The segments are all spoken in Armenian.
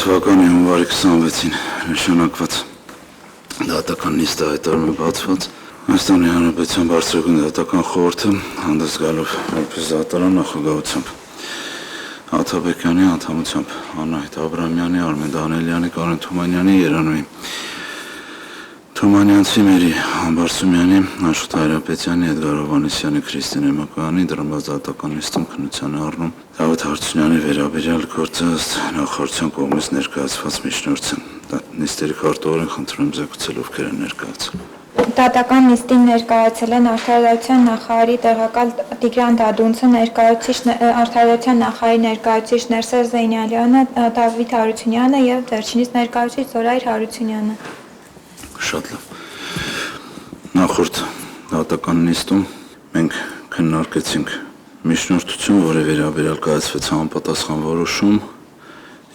Թվականի հունվարի 26-ին նշանակված դատական նիստը հայտարարում է բացված Հայաստանի Հանրապետության բարձրագույն դատական խորհուրդը հանդես գալով որպես դատարան նախագահությամբ Աթաբեկյանի անդամությամբ Անահիտ Աբրամյանի, Արմեն Դանելյանի, Կարեն Թումանյանի, Երանուհի Թումանյանցի, Մերի Համբարձումյանի, Աշոտ Հայրապետյանի, Էդգար Հովհաննիսյանի, Քրիստինե Մակոյանի դրամված դատական նիստում քննության առնում Դավիթ Հարությունյանի վերաբերյալ գործը ըստ նախարարության կողմից ներկայացված միջնորդը նիստերի քարտուղարին խնդրում եմ զեկուցել ովքեր են ներկայացել Դատական նիստին ներկայացել են Արդարադատության նախարարի տեղակալ Տիգրան Դադունցը, Արդարադատության նախարարի ներկայացուցիչ Ներսես Զեյնալյանը, Դավիթ Հարությունյանը եւ վերջինիս ներկայացուցիչ Զորայր Հարությունյանը Շատ լավ Նախորդ դատական նիստում մենք քննարկեցինք միջնորդություն, որի վերաբերյալ կայացվեց համապատասխան որոշում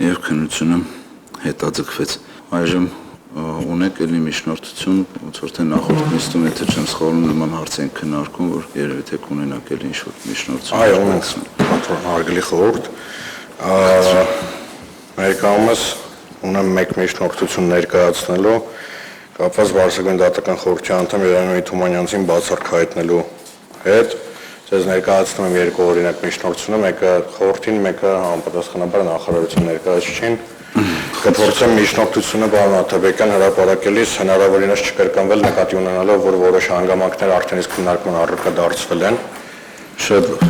եւ քննությունը հետաձգվեց այժմ ունեք էլի միջնորդություն, ոնց որ թե նախորդ նիստում եթե չեմ սխալվում նման հարց են քննարկում, որ երևի թե կունենաք էլի ինչ-որ միջնորդություն։ Այո, ունենք հարգելի խորհուրդ։ Ներկայումս ունեմ մեկ միջնորդություն ներկայացնելու կապված Վարշավյան դատական խորհրդի անդամ Երանուհի Թումանյանցին բացառք հայտնելու հետ։ Ձեզ ներկայացնում եմ երկու օրինակ միջնորդությունը, մեկը խորհրդին, մեկը համապատասխանաբար նախարարության ներկայացուցիչին։ Կփորձեմ միջնորդությունը պարոն Աթաբեկյան հրապարակելիս հնարավորինս չկրկնվել նկատի ունենալով, որ որոշ հանգամանքներ արդեն իսկ քննարկման առարկա դարձվել են։ Շատ լավ։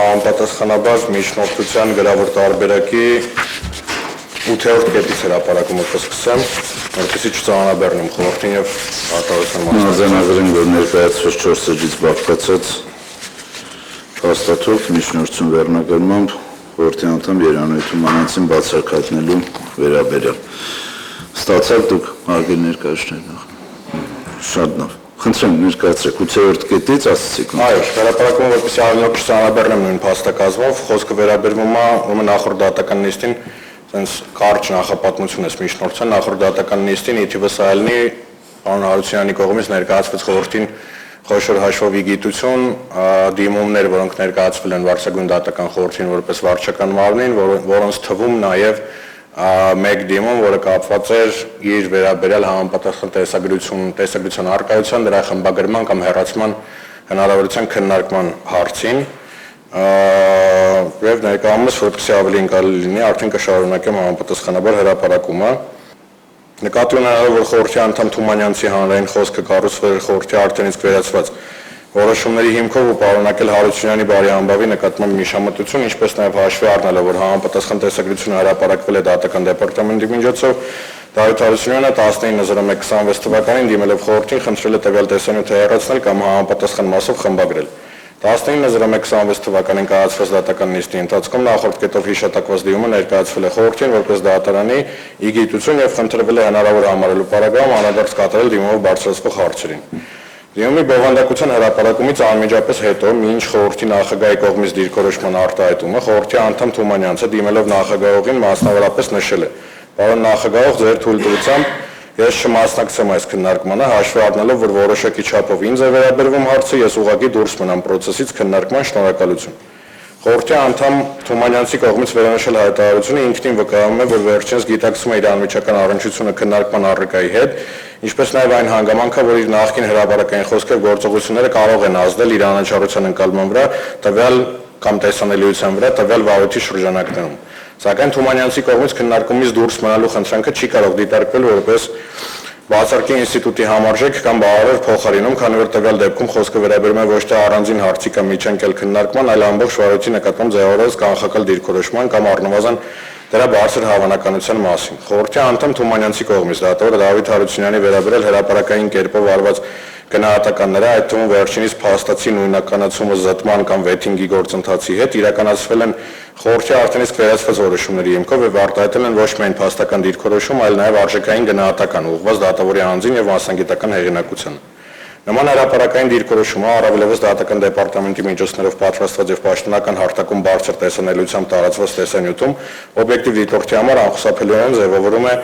Համապատասխանաբար միջնորդության գրավոր տարբերակի 8-րդ կետից հրապարակումը կսկսեմ, որպեսզի չծանրաբեռնեմ խորհրդին եւ արտահայտության մասը։ Արձանագրենք, որ ներկայացված 4 էջից բաղկացած փաստաթուղթ միջնորդություն վերնագրմամբ խորհրդի անդամ Երանուհի Թումանյանցին բացառք հայտնելու վերաբերյալ։ Ստացաք դուք հարգելի ներկայացուցիչներ։ Շատ լավ։ Խնդրեմ ներկայացրեք 8-րդ կետից ասացիք։ Այո, հրապարակումը որպեսզի ավելի չծանրաբեռնեմ նույն փաստակազմով, խոսքը վերաբերվում է ում նախորդ դատական նիստին Սենց կարճ նախապատմություն ես միջնորդության նախորդ դատական նիստին իթիվս այլնի պարոն Հարությունյանի կողմից ներկայացված խորհրդին խոշոր հաշվով իգիտություն, դիմումներ, որոնք ներկայացվել են Վարչագույն դատական խորհրդին որպես վարչական մարմնին, որոնց թվում նաև մեկ դիմում, որը կապված էր իր վերաբերյալ համապատասխան տեսագրության առկայության, դրա խմբագրման կամ հեռացման հնարավորության քննարկման հարցին Եվ ներկայումս որպեսզի ավելի ընկալի լինի, արդեն կշարունակեմ համապատասխանաբար հրապարակումը։ Նկատի ունենալով, որ խորհրդի անդամ Թումանյանցի հանրային խոսքը կառուցվել էր խորհրդի արդեն իսկ վերացված որոշումների հիմքով ու պարունակել Հարությունյանի բարի ամբավի նկատմամբ միջամտություն, ինչպես նաև հաշվի առնելով, որ համապատասխան տեսագրությունը հրապարակվել է դատական դեպարտամենտի միջոցով, Դավիթ Հարությունյանը 19.01.26 թվականին դիմելով խորհրդին խնդրել է տվյալ տեսանյութը հեռացնել կամ համապատասխան մասով խմբագրել։ 19.01.26 թվականին կայացված դատական նիստի ընթացքում նախորդ կետով հիշատակված դիմումը ներկայացվել է խորհրդին որպես դատարանի իգիտություն եւ խնդրվել է հնարավոր համարելու պարագայում անդրադարձ կատարել դիմումով բարձրացվող հարցերին։ Դիմումի բովանդակության հրապարակումից անմիջապես հետո մինչ խորհրդի նախագահի կողմից դիրքորոշման արտահայտումը խորհրդի անդամ Թումանյանցը դիմելով նախագահողին մասնավորապես նշել է. Պարոն նախագահող, ձեր թույլտվությամբ Ես չմասնակցեմ այս քննարկմանը, հաշվի առնելով, որ որոշակի չափով ինձ է վերաբերվում հարցը, ես ուղղակի դուրս մնամ պրոցեսից քննարկման շնորհակալություն։ Խորհրդի անդամ Թումանյանցի կողմից վերանշել հայտարարությունը ինքնին վկայում է, որ վերջինս գիտակցում է իր անմիջական առնչությունը քննարկման առարկայի հետ, ինչպես նաև այն հանգամանքը, որ իր նախկին հրապարակային խոսքեր գործողությունները կարող են ազդել իր անաչառության ընկալման վրա, տվյալ կամ տեսանելիության վրա, տվյալ վարույթի շրջանակներում։ Սակայն Թումանյանցի կողմից քննարկումից դուրս մնալու խնդրանքը չի կարող դիտարկվել որպես բացառքի ինստիտուտի համարժեք կամ բավարար փոխարինում, քանի որ տվյալ դեպքում խոսքը վերաբերում է ոչ թե առանձին հարցի կամ միջանկյալ քննարկման, այլ ամբողջ վարույթի նկատմամբ ձևավորված կանխակալ դիրքորոշման կամ առնվազն դրա բարձր հավանականության մասին։ Խորհրդի անդամ Թումանյանցի կողմից դատավոր Դավիթ Հարությունյանի վերաբերել հրապարակային կերպով արված գնահատականները, այդ թվում վերջինիս փաստացի նույնականացումը զտման կամ վեթինգի գործընթացի հետ իրականացվել են խորհրդի արդեն իսկ վերացված որոշումների հիմքով եւ արտահայտել են ոչ միայն փաստական դիրքորոշում, այլ նաեւ արժեքային գնահատական ուղղված դատավորի անձին եւ մասնագիտական հեղինակությանը։ Նման հրապարակային դիրքորոշումը առավելևս դատական դեպարտամենտի միջոցներով պատրաստված եւ պաշտոնական հարթակում բարձր տեսանելիությամբ տարածված տեսանյութում օբյեկտիվ դիտորդի համար անխուսափելիորեն ձևավորում է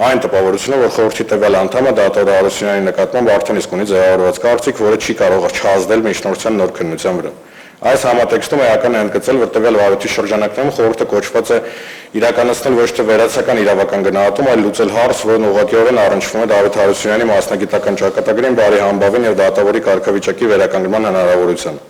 այն տպավորությունը, որ խորհրդի տվյալ անդամը դատոր Արությունյանի նկատմամբ արդեն իսկ ունի ձևավորված կարծիք, որը չի կարող չազդել միջնորդության նոր քննության վրա։ Այս համատեքստում էական է ընդգծել, որ տվյալ վարույթի շրջանակներում խորհուրդը կոչված է իրականացնել ոչ թե վերացական իրավական գնահատում, այլ լուծել հարց, որն ուղղակիորեն առնչվում է Դավիթ Հարությունյանի մասնագիտական ճակատագրին, բարի համբավին եւ դատավորի կարգավիճակի վերականգնման հնարավորությանը։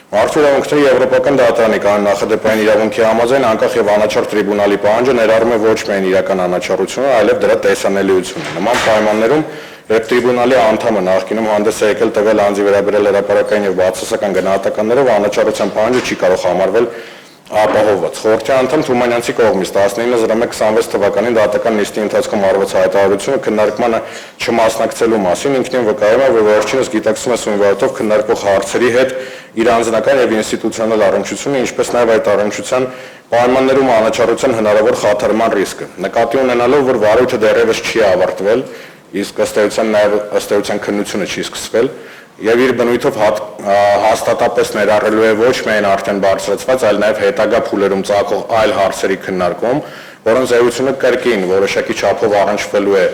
Մարդու իրավունքների եվրոպական դատարանի կանոնախդեպային իրավունքի համաձայն անկախ եւ անաչառ տրիբունալի պահանջը ներառում է ոչ միայն իրական անաչառությունը, այլև դրա տեսանելիությունը։ Նման պայմաններում երբ տրիբունալի անդամը նախկինում հանդես է եկել տվյալ անձի վերաբերյալ հրապարակային եւ բացասական գնահատականներով անաչառության պահանջը չի կարող համարվել ապահովված։ Խորհրդի անդամ Թումանյանցի կողմից 19/01/26 թվականին դատական նիստի ընթացքում արված հայտարարությունը քննարկմանը չմասնակցելու մասին ինքնին վկայում է, որ վերջինս գիտակցում է սույնվարույթով քննարկող հարցերի հետ իր անձնական եւ ինստիտուցիոնալ առնչությունը, ինչպես նաեւ այդ առնչության պայմաններում անաչառության հնարավոր խաթարման ռիսկը։ Նկատի ունենալով, որ վարույթը դեռևս չի ավարտվել, իսկ ըստ էության քննությունը չի սկսվել, եւ իր բնույթով հաստատապես ներառելու է ոչ միայն արդեն բարձրացված, այլ նաեւ հետագա փուլերում ծագող այլ հարցերի քննարկում, որոնց էությունը կրկին որոշակի չափով առնչվելու է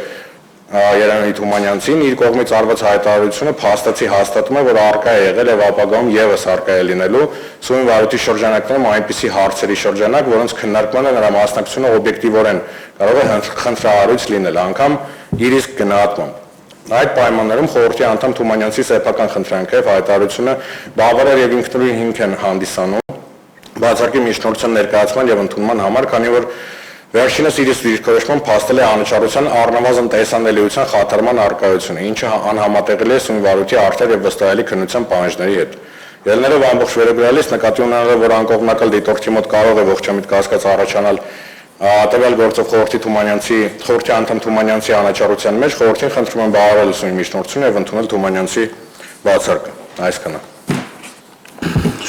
Երանուհի Թումանյանցին, իր կողմից արված հայտարարությունը փաստացի հաստատում է, որ արկա է եղել եւ ապագայում եւս արկա է լինելու սույն վարույթի շրջանակներում այնպիսի հարցերի շրջանակ, որոնց քննարկմանը նրա մասնակցությունը օբյեկտիվորեն կարող է խնդրահարույց լինել, անգամ իր իսկ գնահատմամբ։ Այդ պայմաններում խորհրդի անդամ Թումանյանցի սեփական խնդրանքը եւ հայտարարությունը բավարար եւ ինքնուրույն հիմք են հանդիսանում բացառկի միջնորդության ներկայացման եւ ընդունման համար, քանի որ վերջինս իր դիրքորոշմամբ փաստել է անաչառության առնվազն տեսանելիության խաթարման արկայությունը, ինչը անհամատեղելի է սույն վարույթի արդար եւ վստահելի քննության պահանջների հետ։ Ելներով ամբողջ վերաբերյալից նկատի ունենալով, որ անկողմնակալ դիտորդի մոտ կարող է ողջամիտ կասկած առաջանալ տվյալ գործով խորհրդի անդամ Թումանյանցի անաչառության մեջ, խորհրդին խնդրում եմ բավարարել սույն միջնորդությունը եւ ընդունել Թումանյանցի բացարկը։ Այսքանը։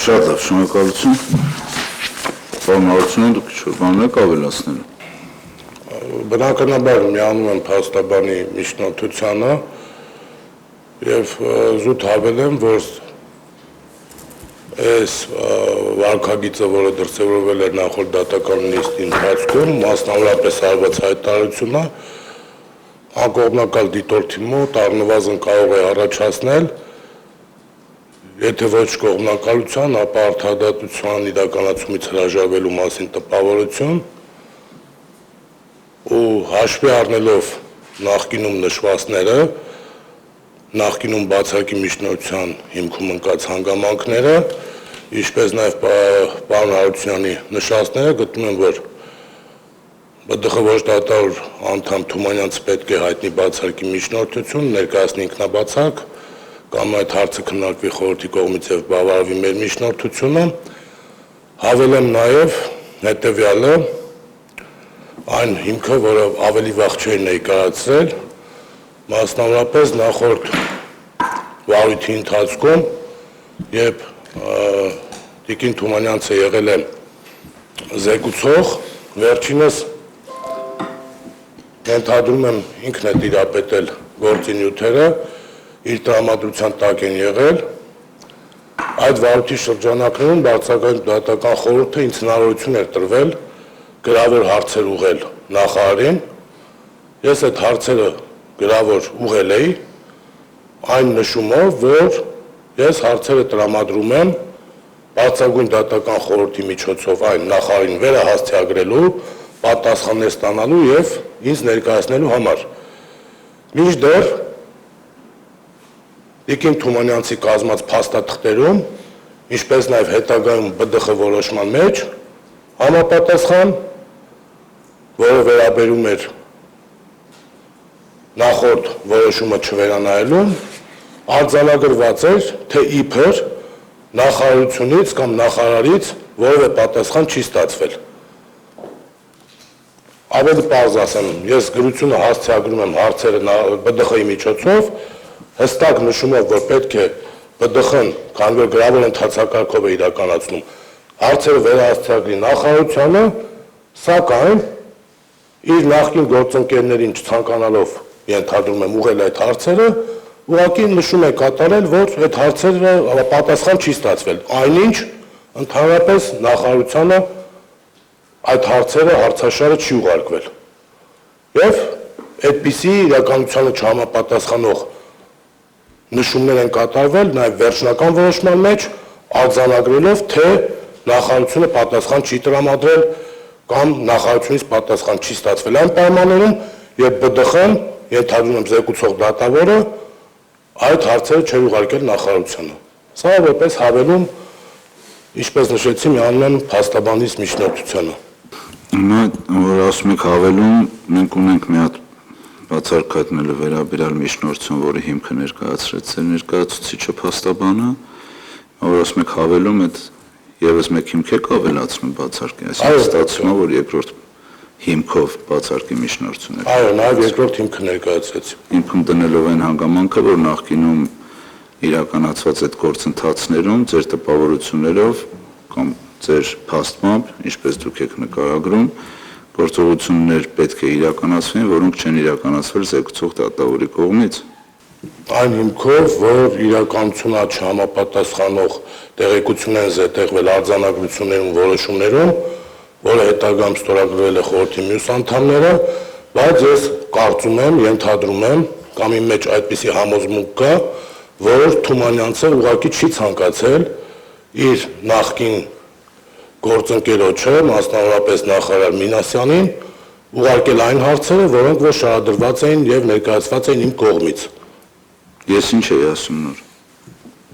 Շատ լավ, շնորհակալություն։ Պարոն դուք ինչ-որ բան եք ավելացնելու։ Բնականաբար միանում եմ փաստաբանի միջնորդությանը եւ զուտ հավելեմ, որ այս վարքագիծը, որը դրսևորվել է նախորդ դատական նիստի ընթացքում, մասնավորապես արված հայտարարությունը անկողմնակալ դիտորդի մոտ առնվազն կարող է առաջացնել, եթե ոչ կողմնակալության, ապա արդարադատության իրականացումից հրաժարվելու մասին տպավորություն ու հաշվի առնելով նախկինում նշվածները, նախկինում բացարկի միջնորդության հիմքում ընկած հանգամանքները, ինչպես նաև պարոն Հարությունյանի նշածները, գտնում եմ, որ ԲԴԽ ոչ դատավոր անդամ Թումանյանցը պետք է հայտնի բացարկի միջնորդություն, ներկայացնի ինքնաբացարկ, կամ այդ հարցը քննարկվի խորհրդի կողմից եւ բավարարվի մեր միջնորդությունը, հավելեմ նաև հետեւյալը, այն հիմքը, որը ավելի վաղ չէր ներկայացրել, մասնավորապես նախորդ վարույթի ընթացքում, երբ Տիկին Թումանյանցը եղել է զեկուցող, վերջինս ենթադրում եմ ինքն է տիրապետել գործի նյութերը, իր տրամադրության տակ են եղել, այդ վարույթի շրջանակներում բարձրակարգ դատական խորհուրդը ինձ հնարավորություն էր տրվել գրավոր հարցեր ուղղել նախարարին, ես այդ հարցերը գրավոր ուղղել էի, այն նշումով, որ ես հարցերը տրամադրում եմ բարձրագույն դատական խորհրդի միջոցով այն նախարարին վերահասցեագրելու, պատասխաններ ստանալու եւ ինձ ներկայացնելու համար։ Մինչդեռ Տիկին Թումանյանցի կազմած փաստաթղթերում, ինչպես նաեւ հետագայում ԲԴԽ որոշման մեջ համապատասխան, որը վերաբերում էր նախորդ որոշումը չվերանայելուն, արձանագրված էր, թե իբր նախարարությունից կամ նախարարից որևէ պատասխան չի ստացվել։ Ավելի պարզ ասեմ, ես գրությունը հասցեագրում եմ հարցերը ԲԴԽ-ի միջոցով, հստակ նշումով, որ պետք է ԲԴԽ-ն, քանի որ գրավոր ընթացակարգով է իրականացնում, հարցերը վերահասցեագրի նախարարությանը, սակայն իր նախկին գործընկերներին չցանկանալով ենթադրում եմ ուղղել այդ հարցերը, ուղղակի նշում է կատարել, որ այդ հարցերը պատասխան չի ստացվել։ Այնինչ ընդհանրապես նախարարությանը այդ հարցերը հարցաշարը չի ուղարկվել։ Եվ այդպիսի իրականությանը չհամապատասխանող նշումներ են կատարվել նաև վերջնական որոշման մեջ, արձանագրելով, թե նախարարությունը պատասխան չի տրամադրել կամ նախարարությունից պատասխան չի ստացվել այն պայմաններում, երբ ԲԴԽ-ն, ենթադրում եմ զեկուցող դատավորը, այդ հարցերը չէր ուղարկել նախարարությանը։ Սա որպես հավելում, ինչպես նշեցի, միանում եմ փաստաբանից միջնորդությանը։ Հիմա որ ասում եք հավելում, մենք ունենք մի հատ բացառք հայտնելու վերաբերյալ միջնորդություն, որի հիմքը ներկայացրեց ձեր ներկայացուցիչը փաստաբանը, որ ասում եք հավելում, այդ եւս մեկ հիմք եք ավելացնում բացարկի, այսինքն ստացվում է, որ երկրորդ հիմքով բացարկի միջնորդություն է։ Այո, նաև երկրորդ հիմքը ներկայացրեցի։ Հիմքում դնելով այն հանգամանքը, որ նախկինում իրականացված այդ գործընթացներում ձեր տպավորություններով կամ ձեր փաստմամբ, ինչպես դուք եք նկարագրում, գործողություններ պետք է իրականացվեն, որոնք չեն իրականացվել զեկուցող դատավորի կողմից։ Այն հիմքով, որ իրականությունը չհամապատասխանող տեղեկություններ են զետեղվել արձանագրություններում, որոշումներում, որը հետագայում ստորագրվել է խորհրդի մյուս անդամները, բայց ես կարծում եմ, ենթադրում եմ, կամ իմ մեջ այդպիսի համոզմունք կա, որ Թումանյանցը ուղղակի չի ցանկացել իր նախկին գործընկերոջը, մասնավորապես նախարար Մինասյանին, ուղարկել այն հարցերը, որոնք որ շարադրված էին եւ ներկայացված էին իմ կողմից։ Ես ինչ եի ասում նոր։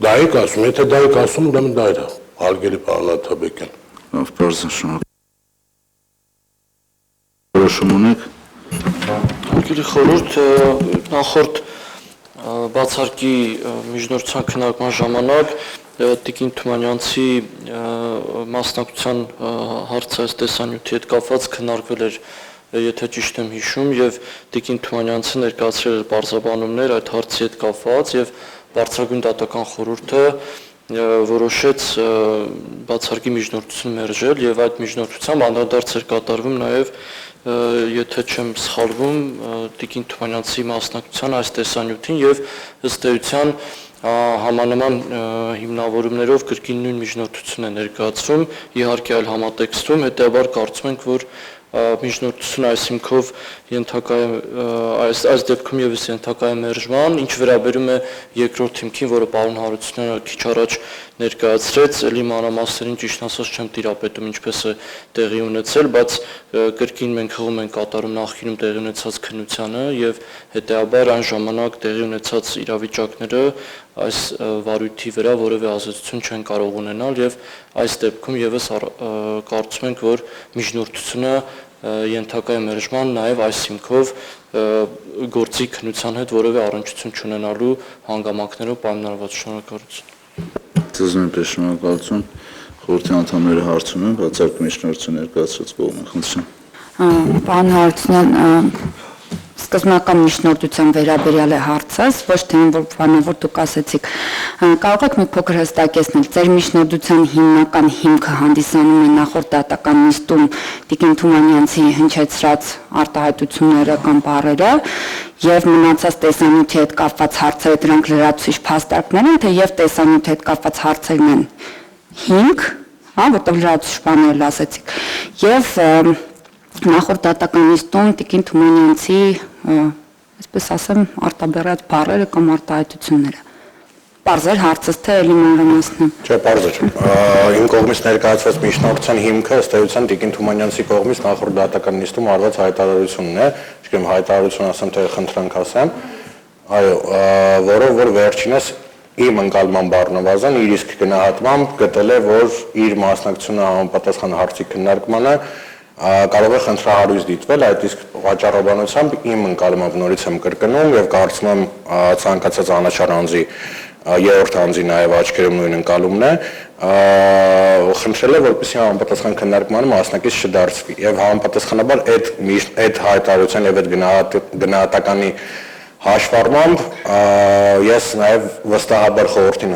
Դա եք ասում, եթե դա եք ասում, ուրեմն դա էր, հարգելի պարոն Աթաբեկյան։ Լավ, բարձր շնորհակալ։ Որոշում ունեք։ Հարգելի խորհուրդ, նախորդ բացարկի միջնորդության քննարկման ժամանակ Տիկին Թումանյանցի մասնակցության հարցը այս տեսանյութի հետ կապված քննարկվել էր, եթե ճիշտ եմ հիշում, եւ Տիկին Թումանյանցը ներկայացրել էր բարձրաբանումներ այդ հարցի հետ կապված եւ Բարձրագույն դատական խորհուրդը որոշեց բացարկի միջնորդություն մերժել եւ այդ միջնորդությամբ անդրադարձ էր կատարվում նաեւ եթե չեմ սխալվում Տիկին Թումանյանցի մասնակցության այս տեսանյութին եւ ըստ էության համանման հիմնավորումներով կրկին նույն միջնորդություն է ներկայացվում, իհարկե այլ համատեքստում, հետեւաբար կարծում ենք, որ միջնորդությունը այս հիմքով ենթակա է այս դեպքում եւս ենթակա է մերժման, ինչ վերաբերում է երկրորդ հիմքին, որը պարոն Հարությունյանը քիչ առաջ ներկայացրեց, ելի մանրամասներին ճիշտ ասած չեմ տիրապետում, ինչպես է տեղի ունեցել, բայց կրկին մենք հղում ենք կատարում նախկինում տեղի ունեցած քննությանը եւ հետեւաբար այն ժամանակ տեղի ունեցած իրավիճակները այս վարույթի վրա որևէ ազդեցություն չեն կարող ունենալ եւ այս դեպքում եւս կարծում ենք, որ միջնորդությունը ենթակա է մերժման նաեւ այս հիմքով գործի քննության հետ որևէ առնչություն չունենալու հանգամանքներով պայմանավորված շնորհակալություն։ Ձեզ նույնպես շնորհակալություն։ Խորհրդի անդամները հարցում են, բացարկի միջնորդություն ներկայացրած կողմը, խնդրեմ։ Պարոն Հարությունյան, սկզբնական միջնորդության վերաբերյալ է հարցս, ոչ թե այն որ դուք ասեցիք։ Կարող եք մի փոքր հստակեցնել, ձեր միջնորդության հիմնական հիմքը հանդիսանում է նախորդ դատական նիստում Տիկին Թումանյանցի հնչեցրած արտահայտությունները կամ բառերը եւ մնացած տեսանյութի հետ կապված հարցերը, դրանք լրացուցիչ փաստարկներ են, թե եւ տեսանյութի հետ կապված հարցերն են հիմք, որտեղ լրացուցիչ բաներ ասեցիք, եւ նախորդ դատական նիստում Տիկին Թումանյանցի, այսպես ասեմ, արտաբերած բառերը կամ արտահայտությունները։ Պարզեր հարցս թե էլի մանրամասն։ Չէ, պարզ է։ Իմ կողմից ներկայացված միջնորդության հիմքը ըստ էության Տիկին Թումանյանցի կողմից նախորդ դատական նիստում արված հայտարարությունն է, չգիտեմ հայտարարություն ասեմ թե խնդրանք ասեմ, այո, որով որ վերջինս իմ ընկալման բառնվազն իր իսկ գնահատմամբ գտել է, որ իր մասնակցությունը համապատասխան հարցի քննարկմանը կարող է խնդրահարույց դիտվել, այդ իսկ վաճառաբանությամբ իմ ընկալմամբ նորից եմ կրկնում եւ կարծում եմ ցանկացած անաչառ անձի երրորդ անձի նաեւ աչքերում նույն ընկալումն է, խնդրել է որպեսզի համապատասխան քննարկմանը մասնակից չդարձվի եւ համապատասխանաբար այդ հայտարարության եւ այդ գնահատականի հաշվառմամբ ես նաեւ վստահաբար խորհրդին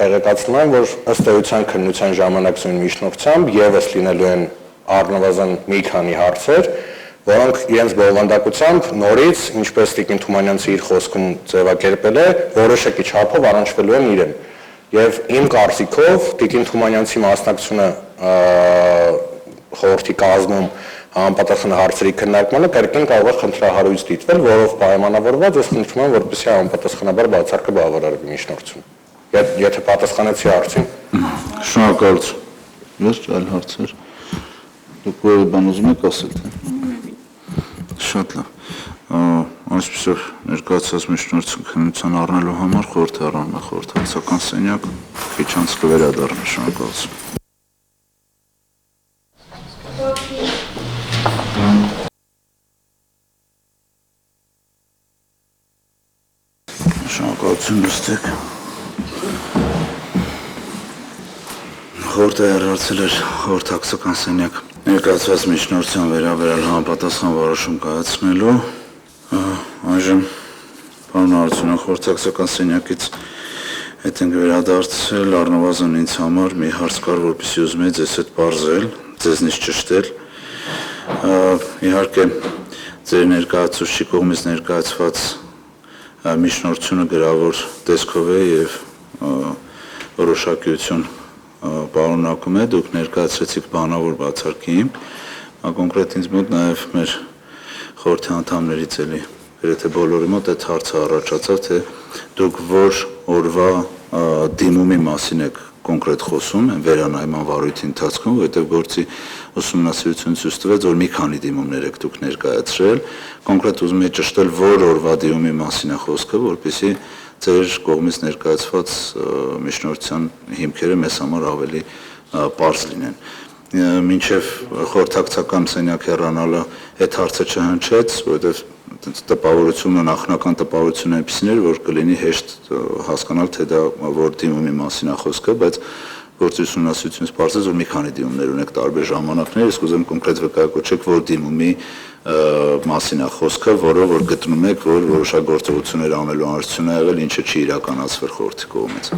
տեղեկացնում եմ, որ ըստ էության քննության ժամանակ նույն միջնորդությամբ եւս լինելու են առնվազն մի քանի հարցեր, որոնք իրենց բովանդակությամբ նորից, ինչպես Տիկին Թումանյանցի իր խոսքում ձևակերպել է, որոշակի չափով առնչվելու են իրեն։ Եվ իմ կարծիքով Տիկին Թումանյանցի մասնակցությունը խորհրդի կազմում համապատասխան հարցերի քննարկմանը կրկին կարող է խնդրահարույց դիտվել, որով պայմանավորված ես խնդրում եմ, որպեսզի համապատասխանաբար բացարկը բավարարվի միջնորդություն։ Եթե պատասխանեցի հարցին։ Շնորհակալություն։ Ես այլ հարցեր։ Դուք որևէ բան ուզում եք ասել թե։ Շատ լավ։ Այսպեսով ներկայացած միջնորդություն քննության առնելու համար խորհրդի առնում է խորհրդակցական սենյակ, քիչ անց կվերադառնա։ Շնորհակալություն։ Շնորհակալություն լստեք։ Խորհուրդը հեռացել էր խորհրդակցական սենյակ ներկայացված միջնորդության վերաբերյալ համապատասխան որոշում կայացնելու։ Այժմ պարոն Արությունյանը խորհրդակցական սենյակից հետ ենք վերադարձել, առնվազն ինձ համար մի հարց կար, որպեսզի ուզում եի ձեզ հետ պարզել, ձեզնից ճշտել։ Իհարկե ձեր ներկայացուցչի կողմից ներկայացված միջնորդությունը գրավոր տեսքով է եւ որոշակիություն պարունակում է, դուք ներկայացրեցիք բանավոր բացարկի, կոնկրետ ինձ մոտ նաև մեր խորհրդի անդամներից էլի գրեթե բոլորի մոտ այդ հարցը առաջացավ, թե դուք որ օրվա դիմումի մասին եք կոնկրետ խոսում, վերանայման վարույթի ընթացքում, որովհետև գործի ուսումնասիրությունը ցույց տվեց, որ մի քանի դիմումներ եք դուք ներկայացրել, կոնկրետ ուզում եի ճշտել, որ օրվա դիմումի մասին է խոսքը, որպեսզի ձեր կողմից ներկայացված միջնորդության հիմքերը մեզ համար ավելի պարզ լինեն։ Մինչև խորհրդակցական սենյակ հեռանալը այդ հարցը չհնչեց, որովհետև տպավորությունը, նախնական տպավորությունը այնպիսին էր, որ կլինի հեշտ հասկանալ, թե դա որ դիմումի մասին է խոսքը, բայց գործի ուսումնասիրությունից պարզեց, որ մի քանի դիմումներ ունեք տարբեր ժամանակներ, ես կուզեմ կոնկրետ վկայակոչեք, որ դիմումի մասին է խոսքը, որով որ գտնում եք, որ որոշակ գործողություններ անելու անհրաժեշտություն է եղել, ինչը չի իրականացվել խորհրդի կողմից։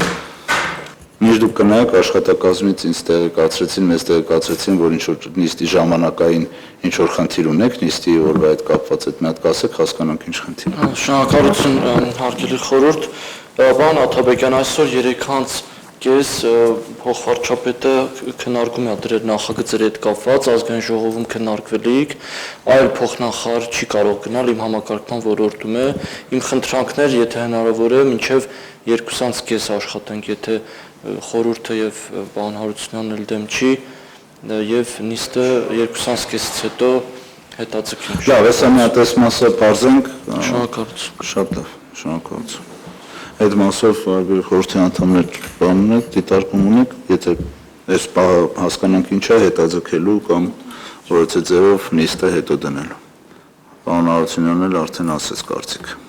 Միշտ դուք կնայեք աշխատակազմից ինձ տեղեկացրեցին, մեզ տեղեկացրեցին, որ ինչ որ նիստի ժամանակային ինչ որ խնդիր ունեք, նիստի օրվա հետ կապված այդ մի հատ կասեք, հասկանանք ինչ խնդիր է։ Շնորհակալություն հարգելի խորհուրդ, պարոն Աթաբեկյան, այսօր 3:30 փոխվարչապետը քննարկում է դրել նախագծերի հետ կապված ազգային ժողովում քննարկվելիք, այլ փոխնախարար չի կարող գնալ, իմ համակարգման ոլորտում է, իմ խնդրանքներ, եթե հնարավոր է, մինչև 2:30 աշխատենք, եթե խորհուրդը եւ պարոն Հարությունյանն էլ դեմ չի, եւ նիստը 2:30-ից հետո հետաձգենք։ Լավ, հեսա մի հատ այս մասը բարձենք։ Շնորհակալություն։ Շատ լավ, շնորհակալություն։ Այդ մասով խորհրդի անդամներ բանն եք, դիտարկում ունեք, եթե այս հասկանանք ինչ է հետաձգելու կամ որոցե ձևով նիստը հետո դնելու։ Պարոն Արությունյանն էլ արդեն ասեց կարծիքը։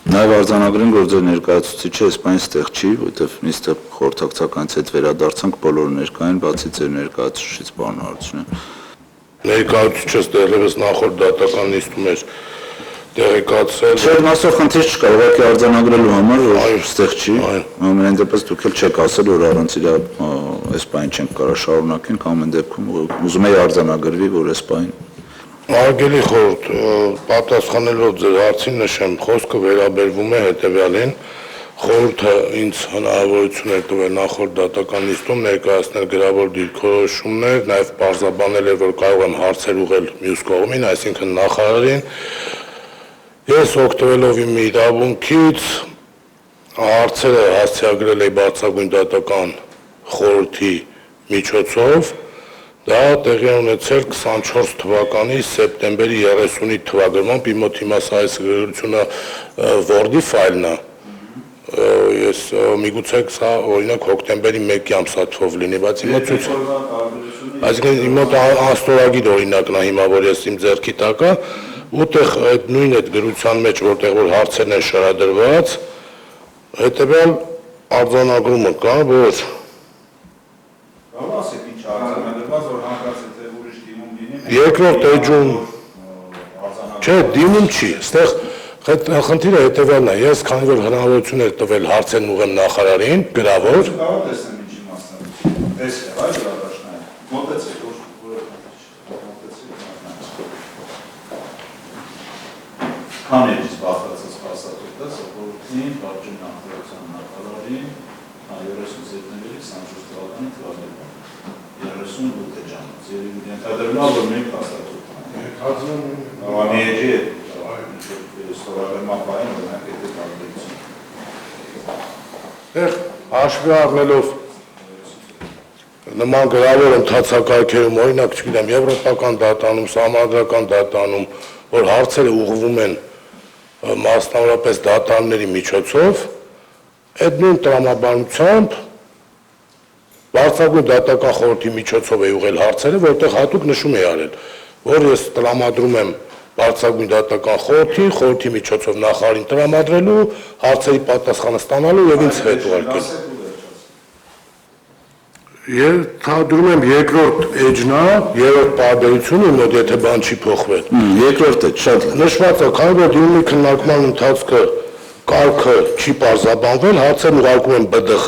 Նաև արձանագրենք, որ ձեր ներկայացուցիչը այսպես ստեղ չի, որովհետև նիստը խորհրդակցականից հետ վերադարձանք բոլոր ներկային, բացի ձեր ներկայացուցիչից պարոն Արությունյան։ Ներկայացուցիչս դեռևս նախորդ դատական նիստում էր տեղեկացել։ Չէ, մասով խնդիր չկա, ուղղակի արձանագրելու համար, որ ստեղ չի։ Ամեն դեպս դուք էլ չեք ասել, որ առանց իր այս բանը չենք կարող շարունակենք, ամեն դեպքում ուզում եի արձանագրվի, որ այս բանը Արգելի խորհուրդ, պատասխանելով ձեր հարցին նշեմ, խոսքը վերաբերվում է հետևյալին, խորհուրդը ինձ հնարավորություն է տվել նախորդ դատական նիստում ներկայացնել գրավոր դիրքորոշումներ, նաև պարզաբանել էր, որ կարող եմ հարցեր ուղղել մյուս կողմին, այսինքն նախարարին։ Ես օգտվելով իմ իրավունքից հարցերը հասցեագրել էի բարձրագույն դատական խորհրդի միջոցով, դա տեղի ունեցել 24 թվականի սեպտեմբերի 30-ի թվագրմամբ, իմ մոտ հիմա այս գրությունը Word-ի ֆայլն է, ես միգուցե սա օրինակ հոկտեմբերի 1-ի ամսաթվով լինի, բայց իմ մոտ ցույց այսինքն իմ մոտ անստորագիր օրինակն է հիմա, որ ես իմ ձեռքի տակ է, ուտեղ այդ նույն այդ գրության մեջ, որտեղ որ հարցերն են շարադրված, հետևյալ արձանագրումը կա, որ երկրորդ էջում չէ, դիմում չի, այստեղ խնդիրը հետևյալն է, ես քանի որ հնարավորություն էր տվել հարցերն ուղղեմ նախարարին, գրավոր քաներից բաղկացած փաստաթուղթը խորհրդին պատժեն արտադրության նախարարին 30 սեպտեմբերի 24 թվականի 38 ժամից երևի ենթադրվում որ մենք փաստաթուղթ անեջի ստորագրման օրինակ այդ տարբերություն հաշվի առնելով նման գրավոր ընթացակարգերում օրինակ չգիտեմ եվրոպական դատանում, սահմանադրական դատանում, որ հարցերը ուղղվում են մասնավորապես դատարանների միջոցով, այդ նույն տրամաբանությամբ բարձրագույն դատական խորհրդի միջոցով է ուղղել հարցերը, որտեղ հատուկ նշում է արել, որ ես տրամադրում եմ բարձրագույն դատական խորհրդի միջոցով նախարարին տրամադրելու, հարցերի պատասխանը ստանալու եւ ինձ հետ ուղարկել։ Ենթադրում եմ երկրորդ էջնա, երրորդ տարբերությունը մոտ եթե բան չի փոխվել։ Երկրորդը շատ նշված է, քանի որ դիմումի քննարկման ընթացքը կարգը չի պարզաբանվել, հարցերն ուղարկում են ԲԴԽ,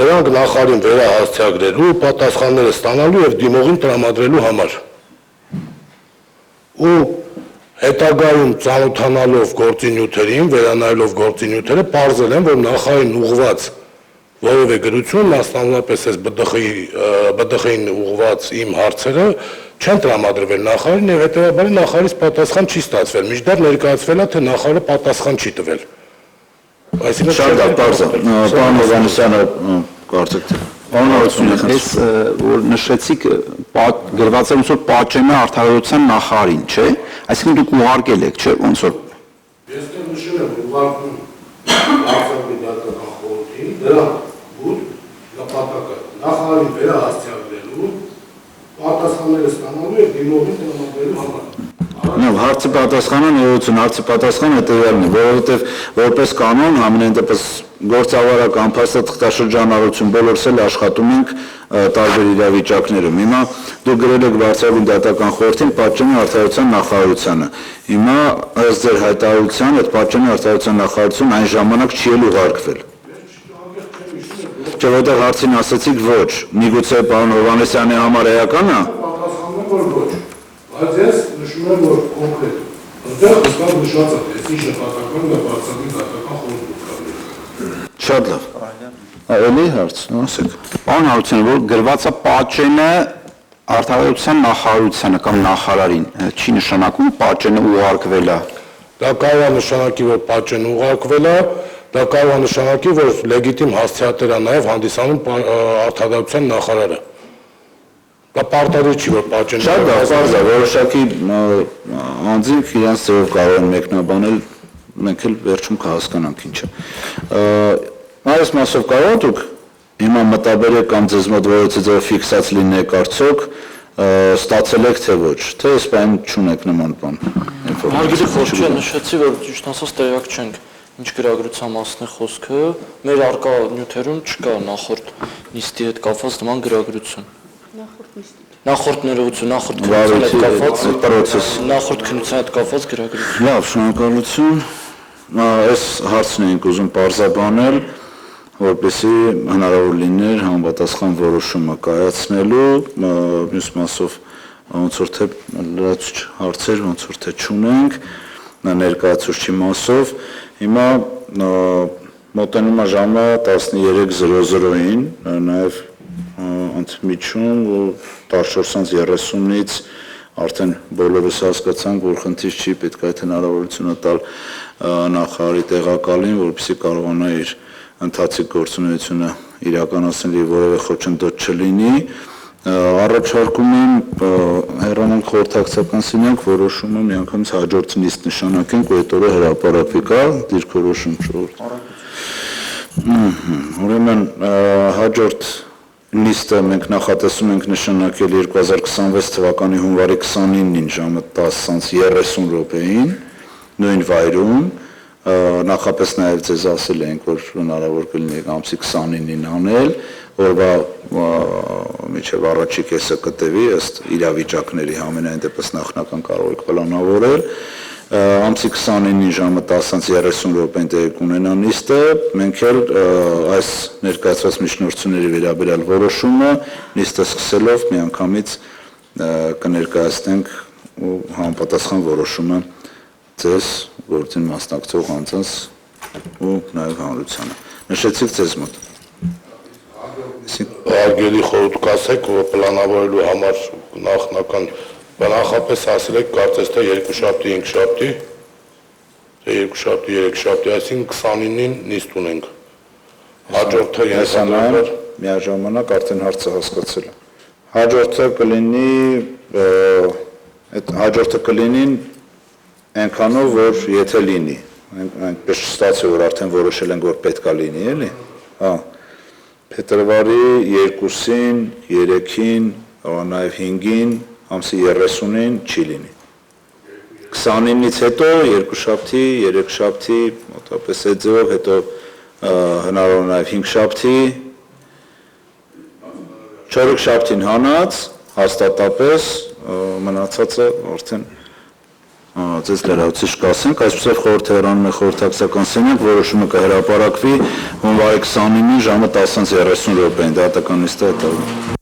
դրանք նախարարին վերահասցեագրելու, պատասխանները ստանալու եւ դիմողին տրամադրելու համար։ Ու հետագայում ծանոթանալով գործինյութերին, վերանայելով գործինյութերը, պարզել են, որ նախարարին ուղղված որևէ գրություն, մասնավորապես այս ԲԴԽ-ին ուղղված իմ հարցերը չեն տրամադրվել նախարարին եւ հետեւաբար նախարարից պատասխան չի ստացվել։ Մինչդեռ ներկայացվել է, թե նախարարը պատասխան չի տվել։ Այսինքն շատ բարձ է։ Պարոն Հովհաննիսյանը կարծեք թե Պարոն ես որ նշեցիք գրված է ոնց որ պատժեմ է արդարության նախարարին, չէ՞։ Այսինքն դուք ուղարկել եք, չէ՞, ոնց որ ես դեռ նշել եմ ուղարկում բարձրագույն դատական խորհրդին դրա նպատակը նախարարին վերահասցեագրելու, պատասխանները ստանալու եւ դիմողին տրամադրելու համար։ Հարցի պատասխանը ներողություն, հարցի պատասխանը հետեւյալն է, որովհետեւ որպես կանոն ամենայն դեպս գործավարական փաստաթղթաշրջանառություն բոլորս էլ աշխատում ենք տարբեր իրավիճակներում։ Հիմա դուք գրել եք բարձրագույն դատական խորհրդին պատժամի արդարության նախարարությանը։ Հիմա ըստ ձեր հայտարարության այդ պատժամի արդարության նախարարությունը այն ժամանակ չի էլ ուղարկվել։ Չէ, որտեղ հարցին ասացիք ոչ, միգուցե պարոն Հովհաննիսյանի համար էական է։ Պատասխանում որ ոչ, բայց ես նշում եմ որ կոնկրետ։ Այդտեղ հստակ նշված է, թե ինչ նպատակով է բարձրագույն դատական խորհուրդը։ Շատ լավ։ Էլի հարց, ասեք։ Պարոն Հարությունյան, որ գրված է պատժենը արդարության նախարարությանը կամ նախարարին, չի նշանակում պատժենը ուղարկվել է։ Դա կարող է նշանակի, որ պատժեն ուղարկվել է, դա կարող է նշանակի, որ լեգիտիմ հասցեատեր է նաև հանդիսանում արդարության նախարարը։ Դա պարտադիր չի, որ պատժեն։ Շատ բարձր է, որոշակի անձինք իրենց ձևով կարող են մեկնաբանել, մենք էլ վերջում կհասկանանք ինչը։ Այս մասով կարող դուք հիմա մտաբերեք կամ ձեզ մոտ որևէ ձև ֆիքսած լինեք արդյոք ստացել եք թե ոչ, թե սպայն չունեք նման բան։ Հարգելի խոսքը նշեցի, որ ճիշտ ասած տեղյակ չենք ինչ գրագրության մասն է խոսքը, մեր արկա նյութերում չկա նախորդ նիստի հետ կապված նման գրագրություն։ Նախորդ ներողություն, նախորդ քննության հետ կապված պրոցես։ Նախորդ քննության հետ կապված գրագրություն։ Լավ, շնորհակալություն։ Այս հարցն ենք ուզում պարզաբանել, որպեսզի հնարավոր լիներ համապատասխան որոշումը կայացնելու, մյուս մասով ոնց որ թե լրացուցիչ հարցեր ոնց որ թե չունենք, ներկայացուցիչի մասով։ Հիմա մոտենում է ժամը 13:00-ին, նաև ընդմիջում 14:30-ից արդեն բոլորս հասկացանք, որ խնդիր չի, պետք է այդ հնարավորությունը տալ նախարարի տեղակալին, որպեսզի կարողանա իր ընթացիկ գործունեությունը իրականացնել եւ որևէ խոչընդոտ չլինի։ Առաջարկում եմ հեռանանք խորհրդակցական սենյակ, որոշումը միանգամից հաջորդ նիստ նշանակենք, ու այդ օրը հրապարակվի, կա դիրքորոշում ժողովուրդ։ Ուրեմն հաջորդ նիստը մենք նախատեսում ենք նշանակել 2026 թվականի հունվարի 29-ին ժամը 10:30 նույն վայրում, նախապես նաև ձեզ ասել ենք, որ հնարավոր կլինի ամսի 29-ին անել, որվա միջև առաջի կեսը կտևի ըստ իրավիճակների համենայն դեպս նախնական կարող եք պլանավորել, ամսի 29-ին ժամը 10:30 տեղի կունենա նիստը, մենք էլ այս ներկայացված միջնորդությունների վերաբերյալ որոշումը նիստը սկսելով միանգամից կներկայացնենք ու համապատասխան որոշումը ձեզ գործին մասնակցող անձանց ու նաև հանրությանը։ Նշեցիք ձեզ մոտ։ Արգելի խորհուրդ կասեք, որ պլանավորելու համար նախնական բնախապես ասել եք կարծես թե երկուշաբթի, հինգշաբթի, թե երկուշաբթի, երեքշաբթի, այսինքն 29-ին նիստ ունենք։ Հաջորդը Եսանայում միաժամանակ արդեն հարցը հասկացել եմ։ Հաջորդը կլինին այնքանով, որ եթե լինի, այնպես ստացի, որ արդեն որոշել ենք, որ պետքա լինի, էլի, փետրվարի 2-ին, 3-ին, նաև 5-ին, ամսի 30-ին չի լինի։ 29-ից հետո, երկուշաբթի, երեքշաբթի, մոտավորապես այդ ձևով, հետո հնարավոր նաև 5 շաբթի, 4 շաբթին հանած, հաստատապես մնացածը արդեն ձեզ լրացուցիչ կասենք, այսպեսով խորհուրդը հեռանում է խորհրդակցական սենյակ, որոշումը կհրապարակվի հունվարի 29-ին ժամը 10:30 դատական նիստը հետագա։